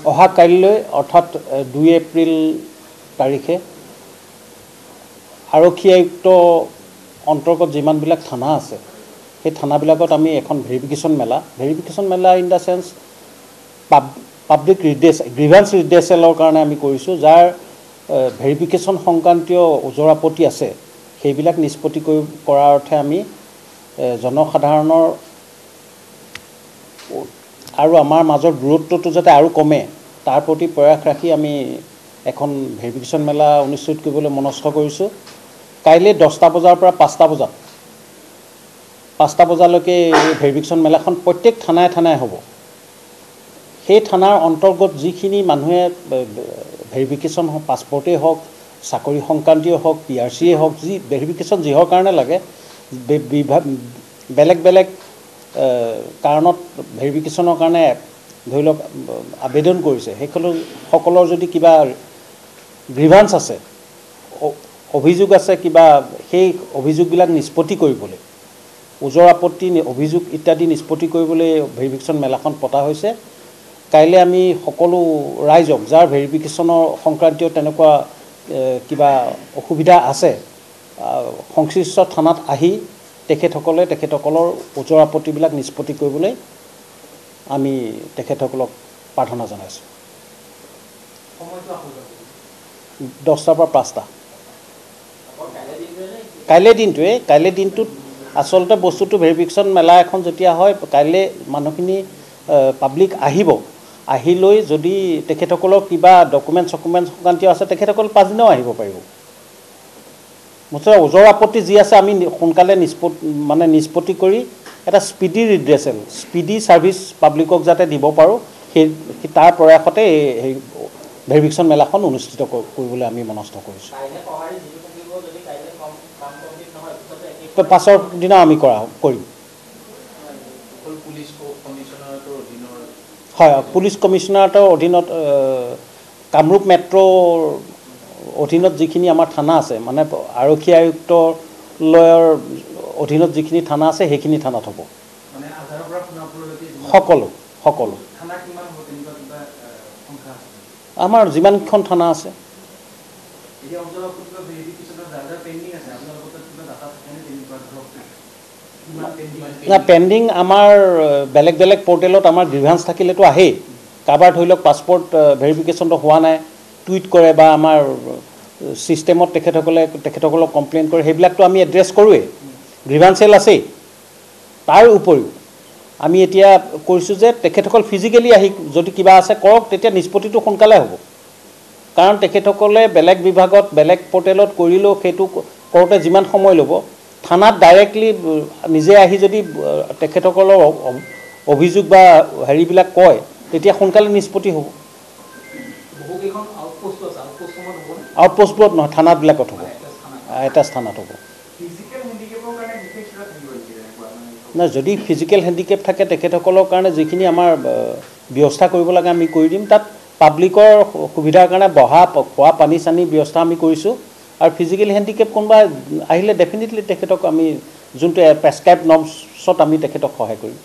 অহা কাইলৈ অৰ্থাৎ 2 এপ্ৰিল তাৰিখে আৰক্ষী আয়ুক্ত অন্তৰ্গত যিমানবিলাক থানা আছে সেই থানাবিলাকত আমি এখন ভেৰিফিকেশ্যন মেলা in the chance public grievance ৰিড্ৰেচেলৰ কাৰণে আমি কৰিছোঁ, যাৰ ভেৰিফিকেশ্যন সংক্ৰান্তীয় ওজৰ আপত্তি আছে সেইবিলাক নিষ্পত্তি কৰাৰ অৰ্থে আমি জনসাধাৰণৰ আৰু আমাৰ মাজৰ দূৰত্বটো যাতে আৰু কমে তাৰ প্ৰতি প্ৰয়াস ৰাখি আমি এখন ভেৰিফিকেশ্যন মেলা অনুষ্ঠিত কৰিবলৈ মনস্থ কৰিছোঁ। কাইলৈ 10টা বজাৰ পৰা 5টা বজালৈকে এই ভেৰিফিকেশ্যন মেলাখন প্ৰত্যেক থানাই হ'ব। সেই থানাৰ অন্তৰ্গত যিখিনি মানুহে ভেৰিফিকেশ্যন পাছপৰ্টেই হওক, চাকৰি সংক্ৰান্তীয় হওক, PRCয়ে হওক, যি ভেৰিফিকেশ্যন যিহৰ কাৰণে লাগে, বেলেগ কাৰণত ভেৰিফিকেশ্যনৰ কাৰণে ধৰি লওক আবেদন কৰিছে, সকলৰ যদি কিবা গ্ৰিভান্স আছে, অভিযোগ আছে কিবা, সেই অভিযোগবিলাক নিষ্পত্তি কৰিবলৈ, ওজৰ আপত্তি অভিযোগ ইত্যাদি নিষ্পত্তি কৰিবলৈ ভেৰিফিকেশ্যন মেলাখন পতা হৈছে। কাইলৈ আমি সকলো ৰাইজক যাৰ ভেৰিফিকেশ্যনৰ সংক্ৰান্তীয় তেনেকুৱা কিবা অসুবিধা আছে সংশ্লিষ্ট থানাত আহি তেখেতসকলৰ ওজৰ আপত্তিবিলাক নিষ্পত্তি কৰিবলৈ আমি তেখেতসকলক প্ৰাৰ্থনা জনাইছোঁ। 10টাৰ পৰা 5টা কাইলৈ দিনটোত আচলতে বস্তুটো ভেৰিফিকেশ্যন মেলা এখন যেতিয়া হয়, কাইলৈ মানুহখিনি পাব্লিক আহি লৈ যদি তেখেতসকলৰ কিবা ডকুমেণ্ট সংক্ৰান্তীয় আছে তেখেতসকল পাছদিনাও আহিব পাৰিব। মুঠতে ওজৰ আপত্তি যি আছে আমি সোনকালে নিষ্পত্তি কৰি এটা স্পিডি ছাৰ্ভিচ পাব্লিকক যাতে দিব পাৰোঁ, সেই তাৰ প্ৰয়াসতে এই ভেৰিফিকেশ্যন মেলাখন অনুষ্ঠিত কৰিবলৈ আমি মনস্থ কৰিছোঁ। পাছৰ দিনা আমি কৰিম। হয়, পুলিচ কমিশ্যনাৰেটৰ অধীনত কামৰূপ মেট্ৰ'ৰ অধীনত যিখিনি আমাৰ থানা আছে, মানে আৰক্ষী আয়ুক্তালয়ৰ অধীনত যিখিনি থানা আছে সেইখিনি থানাত হ'ব। সকলো আমাৰ যিমানখন থানা আছে। না, পেণ্ডিং আমাৰ বেলেগ পৰ্টেলত আমাৰ গ্ৰিভান্স থাকিলেতো আহেই। কাৰোবাৰ ধৰি লওক পাছপৰ্ট ভেৰিফিকেশ্যনটো হোৱা নাই, টুইট কৰে বা আমাৰ ছিষ্টেমত তেখেতসকলক কমপ্লেইন কৰে, সেইবিলাকতো আমি এড্ৰেছ কৰোঁৱেই, গ্ৰিভান্স চেল আছেই। তাৰ উপৰিও আমি এতিয়া কৈছোঁ যে তেখেতসকল ফিজিকেলি আহি যদি কিবা আছে কৰক, তেতিয়া নিষ্পত্তিটো সোনকালে হ'ব। কাৰণ তেখেতসকলে বেলেগ বিভাগত বেলেগ পৰ্টেলত কৰিলেও সেইটো কৰোঁতে যিমান সময় ল'ব, থানাত ডাইৰেক্টলি নিজে আহি যদি তেখেতসকলৰ অভিযোগ বা হেৰিবিলাক কয় তেতিয়া সোনকালে নিষ্পত্তি হ'ব। আউটপোষ্টবোৰত নহয়, থানাবিলাকত হ'ব, এটা থানাত হ'ব। নাই, যদি ফিজিকেল হেণ্ডিকেপ থাকে তেখেতসকলৰ কাৰণে যিখিনি আমাৰ ব্যৱস্থা কৰিব লাগে আমি কৰি দিম। তাত পাব্লিকৰ সুবিধাৰ কাৰণে খোৱা পানী ব্যৱস্থা আমি কৰিছোঁ। আৰু ফিজিকেল হেণ্ডিকেপ কোনোবা আহিলে ডেফিনেটলি তেখেতক আমি যোনটো প্ৰেছক্ৰাইব নৰ্মছত আমি তেখেতক সহায় কৰিম।